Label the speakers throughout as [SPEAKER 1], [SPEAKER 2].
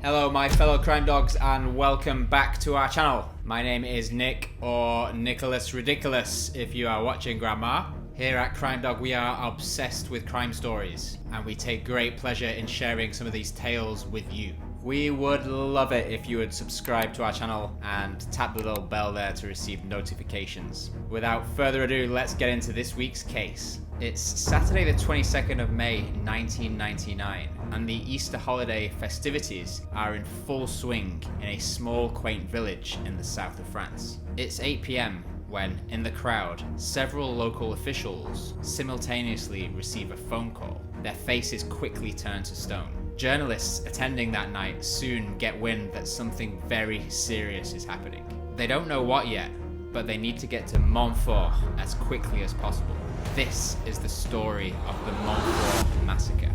[SPEAKER 1] Hello my fellow crime dogs and welcome back to our channel. My name is Nick, or Nicholas Ridiculous if you are watching Grandma. Here at Crime Dog we are obsessed with crime stories and we take great pleasure in sharing some of these tales with you. We would love it if you would subscribe to our channel and tap the little bell there to receive notifications. Without further ado, let's get into this week's case. It's Saturday the 22nd of May 1999 and the Easter holiday festivities are in full swing in a small quaint village in the south of France. It's 8 p.m. when, in the crowd, several local officials simultaneously receive a phone call. Their faces quickly turn to stone. Journalists attending that night soon get wind that something very serious is happening. They don't know what yet, but they need to get to Monfort as quickly as possible. This is the story of the Monfort massacre.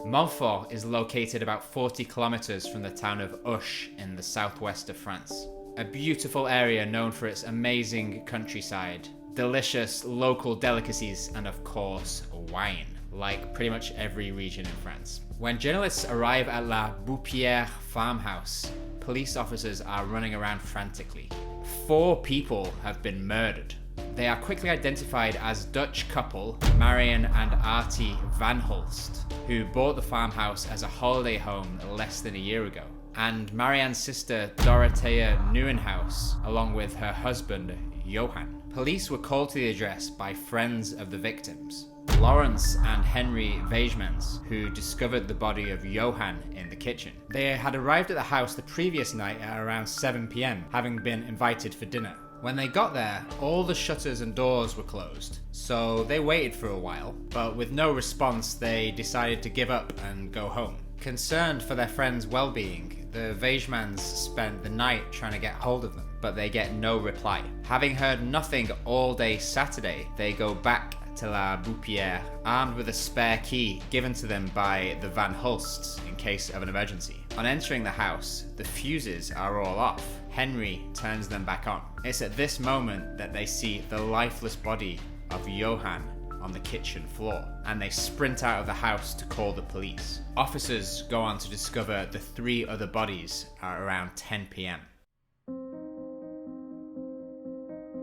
[SPEAKER 1] Monfort is located about 40 kilometers from the town of HAUTE in the southwest of France. A beautiful area known for its amazing countryside, delicious local delicacies, and of course, wine, like pretty much every region in France. When journalists arrive at La Boupière farmhouse, police officers are running around frantically. 4 people have been murdered. They are quickly identified as Dutch couple Marian and Artie Van Hulst, who bought the farmhouse as a holiday home less than a year ago, and Marianne's sister Dorothea Nieuwenhuis, along with her husband Johan. Police were called to the address by friends of the victims, Lawrence and Henry Vegemans, who discovered the body of Johan in the kitchen. They had arrived at the house the previous night at around 7 p.m, having been invited for dinner. When they got there, all the shutters and doors were closed, so they waited for a while, but with no response they decided to give up and go home. Concerned for their friends' well-being, the Vegemans spent the night trying to get hold of them, but they get no reply. Having heard nothing all day Saturday, they go back to La Boupière, armed with a spare key given to them by the Van Hulsts in case of an emergency. On entering the house, the fuses are all off. Henry turns them back on. It's at this moment that they see the lifeless body of Johan on the kitchen floor, and they sprint out of the house to call the police. Officers go on to discover the 3 other bodies at around 10 p.m.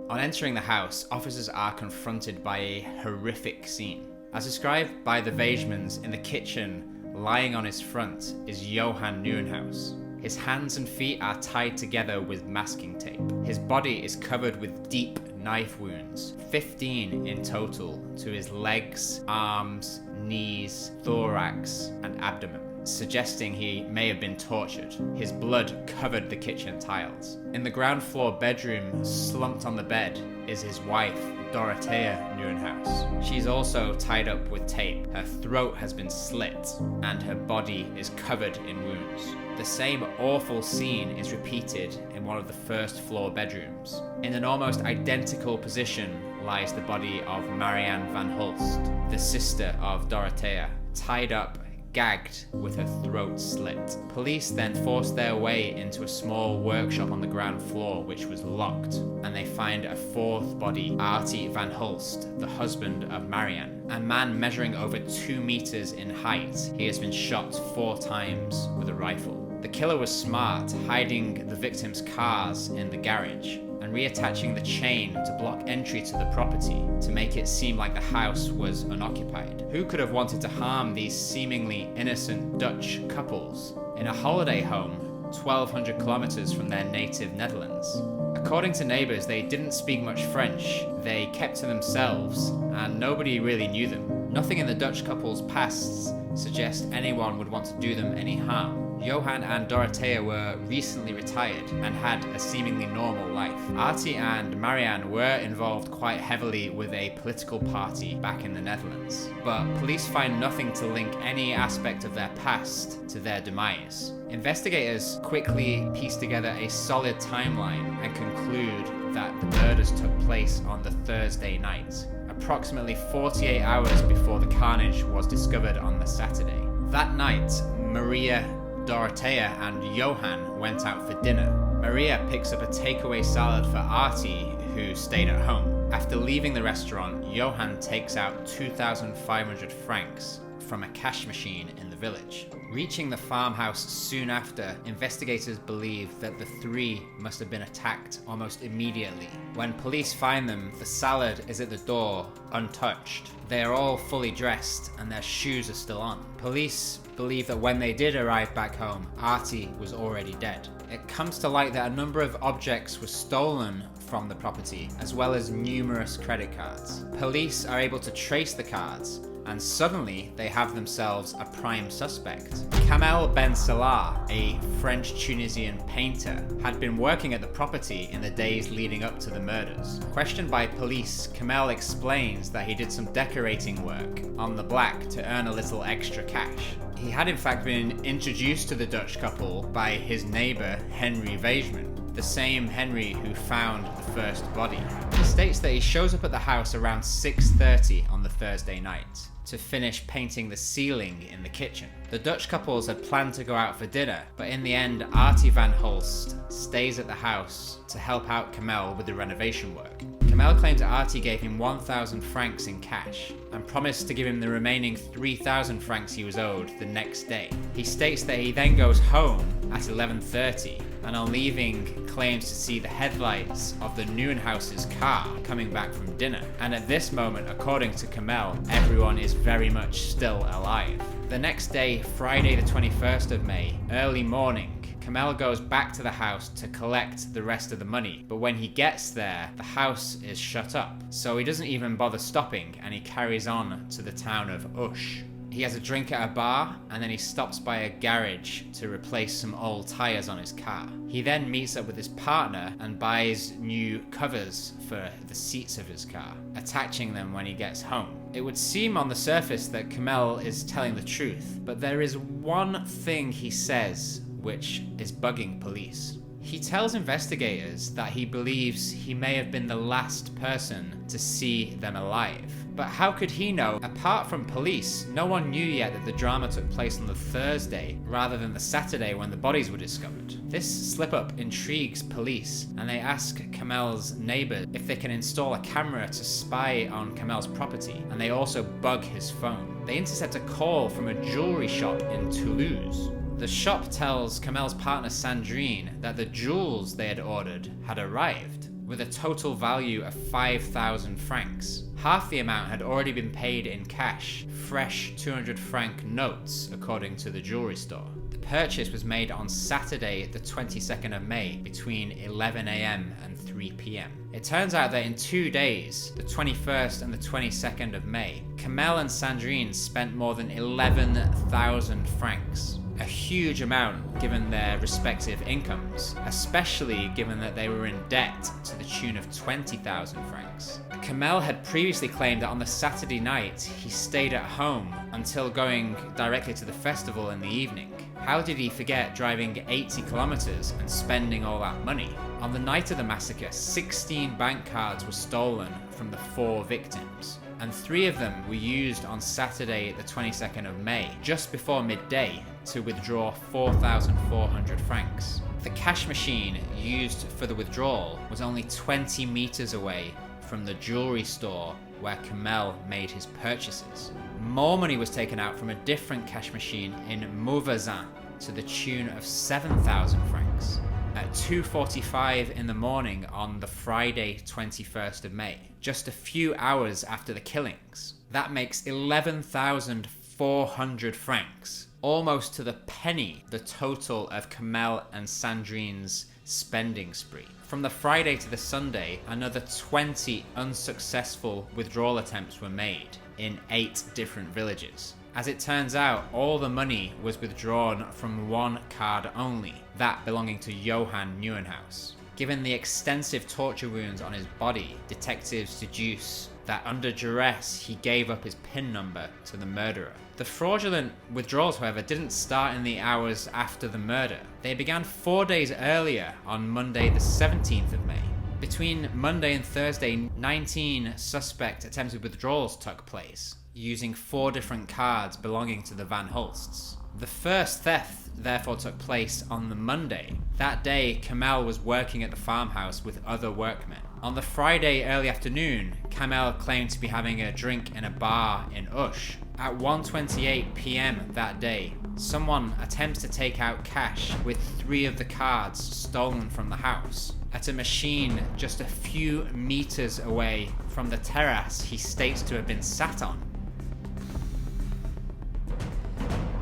[SPEAKER 1] On entering the house, officers are confronted by a horrific scene. As described by the Vegemans, in the kitchen, lying on his front, is Johan Nieuwenhuis. His hands and feet are tied together with masking tape. His body is covered with deep knife wounds, 15 in total, to his legs, arms, knees, thorax, and abdomen, suggesting he may have been tortured. His blood covered the kitchen tiles. In the ground floor bedroom, slumped on the bed, is his wife, Dorothea Nieuwenhuis. She's also tied up with tape. Her throat has been slit, and her body is covered in wounds. The same awful scene is repeated in one of the first floor bedrooms. In an almost identical position lies the body of Marianne Van Hulst, the sister of Dorothea, tied up, gagged, with her throat slit. Police then forced their way into a small workshop on the ground floor which was locked, and they find a 4th body, Artie Van Hulst, the husband of Marianne, a man measuring over 2 meters in height. He has been shot 4 times with a rifle. The killer was smart, hiding the victims' cars in the garage and reattaching the chain to block entry to the property to make it seem like the house was unoccupied. Who could have wanted to harm these seemingly innocent Dutch couples in a holiday home 1,200 kilometers from their native Netherlands? According to neighbors, they didn't speak much French, they kept to themselves, and nobody really knew them. Nothing in the Dutch couple's pasts suggests anyone would want to do them any harm. Johan and Dorothea were recently retired and had a seemingly normal life. Artie and Marianne were involved quite heavily with a political party back in the Netherlands, but police find nothing to link any aspect of their past to their demise. Investigators quickly piece together a solid timeline and conclude that the murders took place on the Thursday night, approximately 48 hours before the carnage was discovered on the Saturday. That night, Maria, Dorothea, and Johann went out for dinner. Maria picks up a takeaway salad for Artie, who stayed at home. After leaving the restaurant, Johann takes out 2,500 francs from a cash machine in the village. Reaching the farmhouse soon after, investigators believe that the three must have been attacked almost immediately. When police find them, the salad is at the door, untouched. They are all fully dressed and their shoes are still on. Police believe that when they did arrive back home, Artie was already dead. It comes to light that a number of objects were stolen from the property, as well as numerous credit cards. Police are able to trace the cards, and suddenly they have themselves a prime suspect. Kamel Ben Salah, a French-Tunisian painter, had been working at the property in the days leading up to the murders. Questioned by police, Kamel explains that he did some decorating work on the black to earn a little extra cash. He had in fact been introduced to the Dutch couple by his neighbour Henry Vegeman, the same Henry who found the first body. He states that he shows up at the house around 6:30 on the Thursday night to finish painting the ceiling in the kitchen. The Dutch couples had planned to go out for dinner, but in the end, Artie van Hulst stays at the house to help out Kamel with the renovation work. Kamel claims that Artie gave him 1,000 francs in cash and promised to give him the remaining 3,000 francs he was owed the next day. He states that he then goes home at 11:30 and on leaving claims to see the headlights of the Nieuwenhuis's car coming back from dinner. And at this moment, according to Kamel, everyone is very much still alive. The next day, Friday the 21st of May, early morning, Kamel goes back to the house to collect the rest of the money, but when he gets there, the house is shut up, so he doesn't even bother stopping and he carries on to the town of Ush. He has a drink at a bar and then he stops by a garage to replace some old tyres on his car. He then meets up with his partner and buys new covers for the seats of his car, attaching them when he gets home. It would seem on the surface that Kamel is telling the truth, but there is one thing he says which is bugging police. He tells investigators that he believes he may have been the last person to see them alive. But how could he know? Apart from police, no one knew yet that the drama took place on the Thursday rather than the Saturday when the bodies were discovered. This slip-up intrigues police, and they ask Kamel's neighbor if they can install a camera to spy on Kamel's property, and they also bug his phone. They intercept a call from a jewelry shop in Toulouse. The shop tells Kamel's partner Sandrine that the jewels they had ordered had arrived, with a total value of 5,000 francs. Half the amount had already been paid in cash, fresh 200 franc notes, according to the jewelry store. The purchase was made on Saturday, the 22nd of May, between 11 AM and 3 PM. It turns out that in 2 days, the 21st and the 22nd of May, Kamel and Sandrine spent more than 11,000 francs. A huge amount given their respective incomes, especially given that they were in debt to the tune of 20,000 francs. Kamel had previously claimed that on the Saturday night he stayed at home until going directly to the festival in the evening. How did he forget driving 80 kilometers and spending all that money? On the night of the massacre, 16 bank cards were stolen from the 4 victims, and 3 of them were used on Saturday the 22nd of May, just before midday, to withdraw 4,400 francs. The cash machine used for the withdrawal was only 20 meters away from the jewelry store where Kamel made his purchases. More money was taken out from a different cash machine in Mauvezin to the tune of 7,000 francs. At 2:45 in the morning on the Friday 21st of May, just a few hours after the killings. That makes 11,400 francs, almost to the penny the total of Kamel and Sandrine's spending spree. From the Friday to the Sunday, another 20 unsuccessful withdrawal attempts were made in 8 different villages. As it turns out, all the money was withdrawn from one card only, that belonging to Johann Nieuwenhuis. Given the extensive torture wounds on his body, detectives deduce that under duress he gave up his PIN number to the murderer. The fraudulent withdrawals, however, didn't start in the hours after the murder. They began 4 days earlier on Monday the 17th of May. Between Monday and Thursday, 19 suspect attempted withdrawals took place, using 4 different cards belonging to the Van Hulsts. The first theft therefore took place on the Monday. That day, Kamel was working at the farmhouse with other workmen. On the Friday early afternoon, Kamel claimed to be having a drink in a bar in Ush. At 1:28 p.m. that day, someone attempts to take out cash with 3 of the cards stolen from the house at a machine just a few meters away from the terrace he states to have been sat on.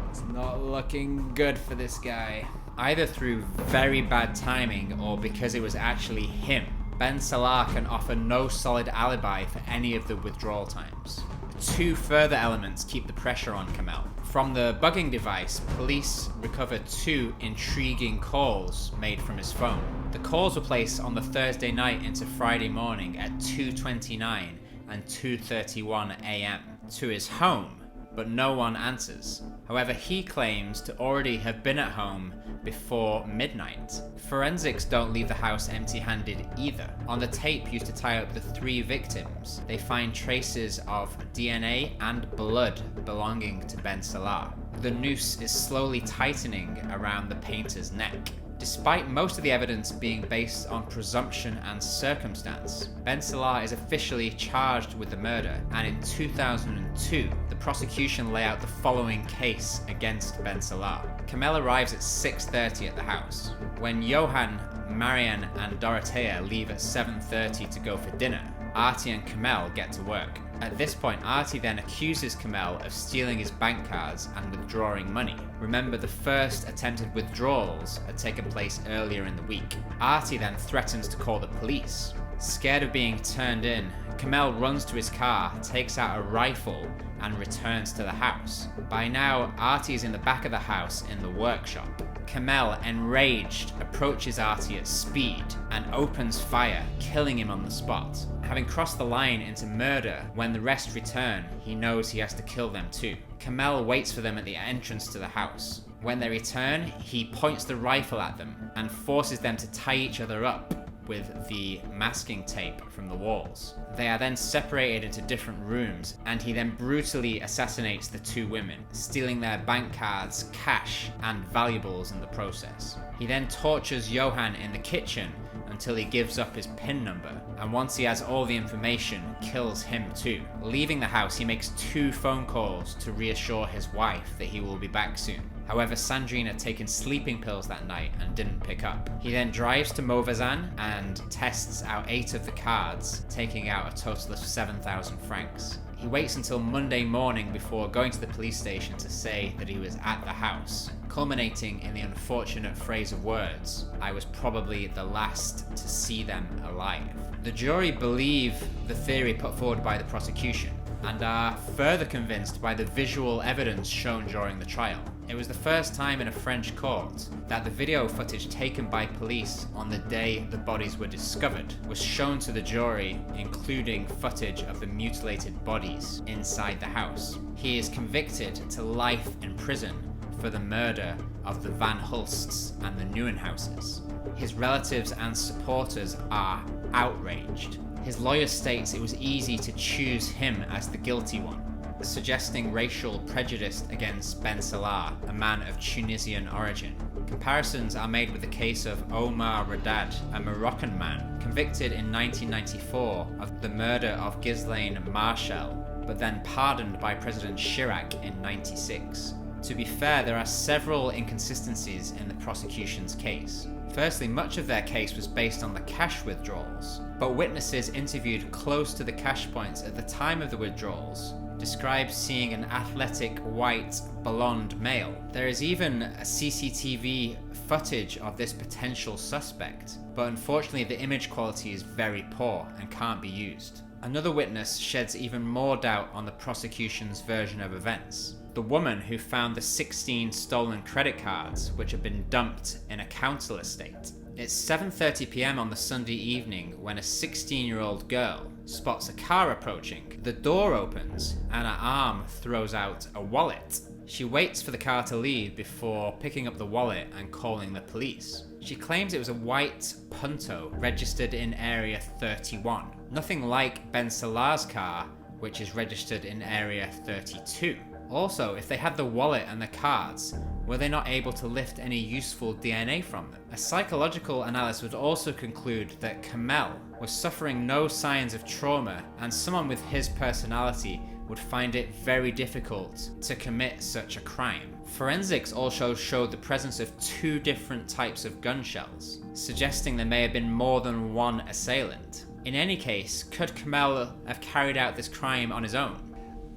[SPEAKER 1] It's not looking good for this guy. Either through very bad timing or because it was actually him, Ben Salah can offer no solid alibi for any of the withdrawal times. 2 further elements keep the pressure on Kamel. From the bugging device, police recovered 2 intriguing calls made from his phone. The calls were placed on the Thursday night into Friday morning at 2:29 and 2:31 a.m. to his home, but no one answers. However, he claims to already have been at home before midnight. Forensics don't leave the house empty-handed either. On the tape used to tie up the 3 victims, they find traces of DNA and blood belonging to Ben Salah. The noose is slowly tightening around the painter's neck. Despite most of the evidence being based on presumption and circumstance, Ben Salah is officially charged with the murder, and in 2002, the prosecution lay out the following case against Ben Salah. Kamel arrives at 6:30 at the house. When Johan, Marianne, and Dorothea leave at 7:30 to go for dinner, Artie and Kamel get to work. At this point, Artie then accuses Kamel of stealing his bank cards and withdrawing money. Remember, the first attempted withdrawals had taken place earlier in the week. Artie then threatens to call the police. Scared of being turned in, Kamel runs to his car, takes out a rifle, and returns to the house. By now, Artie is in the back of the house in the workshop. Kamel, enraged, approaches Artie at speed and opens fire, killing him on the spot. Having crossed the line into murder, when the rest return, he knows he has to kill them too. Kamel waits for them at the entrance to the house. When they return, he points the rifle at them and forces them to tie each other up with the masking tape from the walls. They are then separated into different rooms, and he then brutally assassinates the 2 women, stealing their bank cards, cash, and valuables in the process. He then tortures Johan in the kitchen until he gives up his PIN number, and once he has all the information, kills him too. Leaving the house, he makes 2 phone calls to reassure his wife that he will be back soon. However, Sandrine had taken sleeping pills that night and didn't pick up. He then drives to Mauvaisin and tests out 8 of the cards, taking out a total of 7,000 francs. He waits until Monday morning before going to the police station to say that he was at the house, culminating in the unfortunate phrase of words, "I was probably the last to see them alive." The jury believe the theory put forward by the prosecution and are further convinced by the visual evidence shown during the trial. It was the first time in a French court that the video footage taken by police on the day the bodies were discovered was shown to the jury, including footage of the mutilated bodies inside the house. He is convicted to life in prison for the murder of the Van Hulsts and the Nieuwenhuises. His relatives and supporters are outraged. His lawyer states it was easy to choose him as the guilty one, suggesting racial prejudice against Ben Salah, a man of Tunisian origin. Comparisons are made with the case of OMAR RADDAD, a Moroccan man convicted in 1994 of the murder of Ghislaine Marshall, but then pardoned by President Chirac in 1996. To be fair, there are several inconsistencies in the prosecution's case. Firstly, much of their case was based on the cash withdrawals, but witnesses interviewed close to the cash points at the time of the withdrawals described seeing an athletic, white, blonde male. There is even a CCTV footage of this potential suspect, but unfortunately the image quality is very poor and can't be used. Another witness sheds even more doubt on the prosecution's version of events. The woman who found the 16 stolen credit cards, which had been dumped in a council estate. It's 7:30 p.m. on the Sunday evening when a 16-year-old girl spots a car approaching. The door opens and her arm throws out a wallet. She waits for the car to leave before picking up the wallet and calling the police. She claims it was a white Punto registered in Area 31. Nothing like Ben Salah's car, which is registered in Area 32. Also, if they had the wallet and the cards, were they not able to lift any useful DNA from them? A psychological analysis would also conclude that Kamel was suffering no signs of trauma, and someone with his personality would find it very difficult to commit such a crime. Forensics also showed the presence of 2 different types of gun shells, suggesting there may have been more than one assailant. In any case, could Kamel have carried out this crime on his own?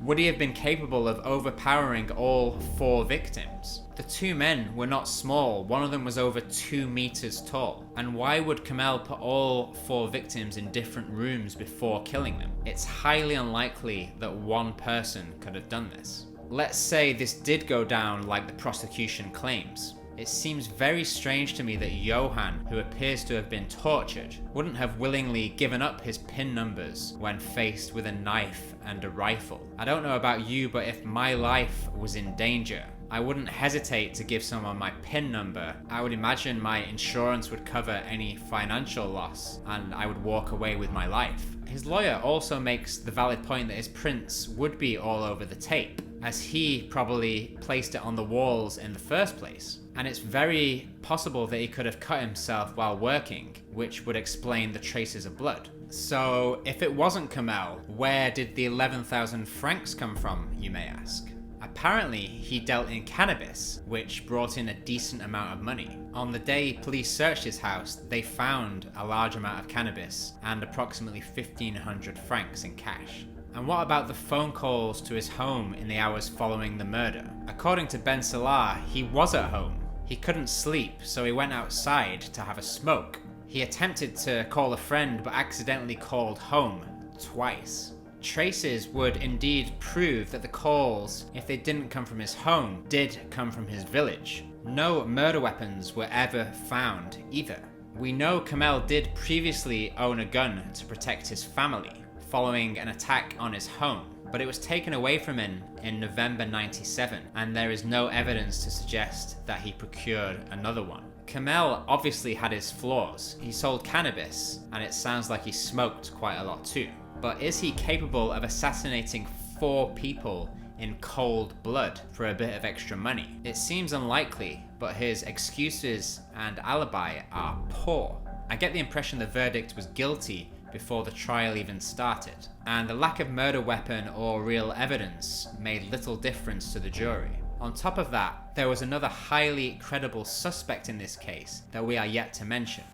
[SPEAKER 1] Would he have been capable of overpowering all 4 victims? The 2 men were not small, one of them was over 2 meters tall. And why would Kamel put all 4 victims in different rooms before killing them? It's highly unlikely that one person could have done this. Let's say this did go down like the prosecution claims. It seems very strange to me that Johan, who appears to have been tortured, wouldn't have willingly given up his PIN numbers when faced with a knife and a rifle. I don't know about you, but if my life was in danger, I wouldn't hesitate to give someone my PIN number. I would imagine my insurance would cover any financial loss, and I would walk away with my life. His lawyer also makes the valid point that his prints would be all over the tape, as he probably placed it on the walls in the first place. And it's very possible that he could have cut himself while working, which would explain the traces of blood. So if it wasn't Kamel, where did the 11,000 francs come from, you may ask? Apparently, he dealt in cannabis, which brought in a decent amount of money. On the day police searched his house, they found a large amount of cannabis and approximately 1,500 francs in cash. And what about the phone calls to his home in the hours following the murder? According to Ben Salah, he was at home. He couldn't sleep, so he went outside to have a smoke. He attempted to call a friend, but accidentally called home twice. Traces would indeed prove that the calls, if they didn't come from his home, did come from his village. No murder weapons were ever found either. We know Kamel did previously own a gun to protect his family, following an attack on his home, but it was taken away from him in November 97, and there is no evidence to suggest that he procured another one. Kamel obviously had his flaws. He sold cannabis, and it sounds like he smoked quite a lot too. But is he capable of assassinating 4 people in cold blood for a bit of extra money? It seems unlikely, but his excuses and alibi are poor. I get the impression the verdict was guilty before the trial even started, and the lack of murder weapon or real evidence made little difference to the jury. On top of that, there was another highly credible suspect in this case that we are yet to mention.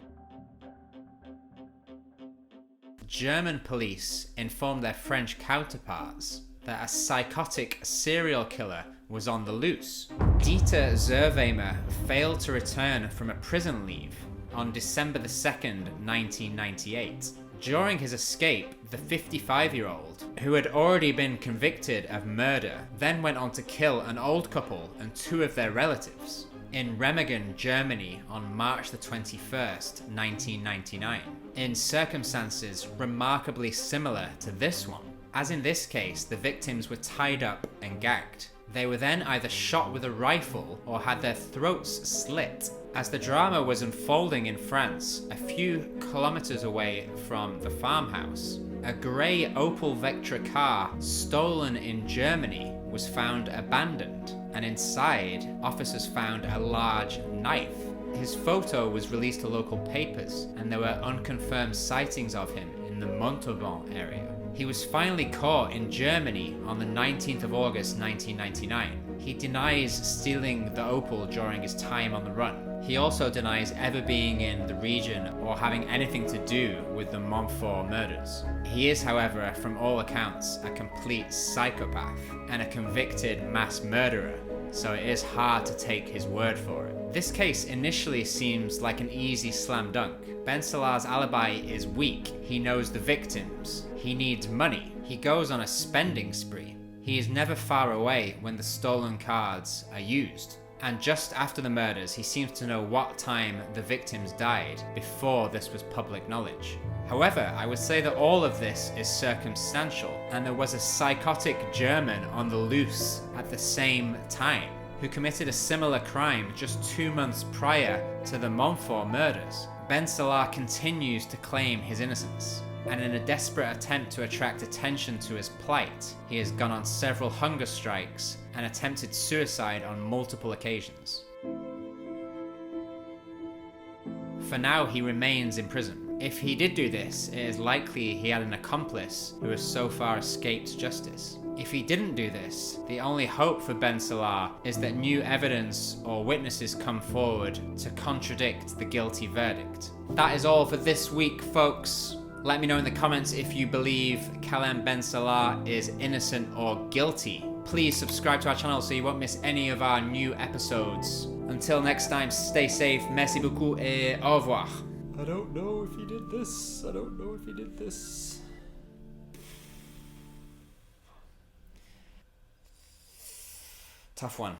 [SPEAKER 1] German police informed their French counterparts that a psychotic serial killer was on the loose. Dieter Zerweimer failed to return from a prison leave on December 2nd, 1998. During his escape, the 55-year-old, who had already been convicted of murder, then went on to kill an old couple and 2 of their relatives in Remagen, Germany on March 21st, 1999, in circumstances remarkably similar to this one. As in this case, the victims were tied up and gagged. They were then either shot with a rifle or had their throats slit. As the drama was unfolding in France, a few kilometers away from the farmhouse, a grey Opel Vectra car stolen in Germany was found abandoned, and inside, officers found a large knife. His photo was released to local papers, and there were unconfirmed sightings of him in the Montauban area. He was finally caught in Germany on the 19th of August 1999. He denies stealing the Opel during his time on the run. He also denies ever being in the region or having anything to do with the Monfort murders. He is, however, from all accounts, a complete psychopath and a convicted mass murderer, so it is hard to take his word for it. This case initially seems like an easy slam dunk. Ben Salah's alibi is weak. He knows the victims. He needs money. He goes on a spending spree. He is never far away when the stolen cards are used. And just after the murders, he seems to know what time the victims died before this was public knowledge. However, I would say that all of this is circumstantial, and there was a psychotic German on the loose at the same time. who committed a similar crime just 2 months prior to the Monfort murders. Ben Salah continues to claim his innocence, and in a desperate attempt to attract attention to his plight, he has gone on several hunger strikes and attempted suicide on multiple occasions. For now, he remains in prison. If he did do this, it is likely he had an accomplice who has so far escaped justice. If he didn't do this, the only hope for Ben Salah is that new evidence or witnesses come forward to contradict the guilty verdict. That is all for this week, folks. Let me know in the comments if you believe Kamel Ben Salah is innocent or guilty. Please subscribe to our channel so you won't miss any of our new episodes. Until next time, stay safe, merci beaucoup et au revoir. I don't know if he did this. I don't know if he did this. Tough one.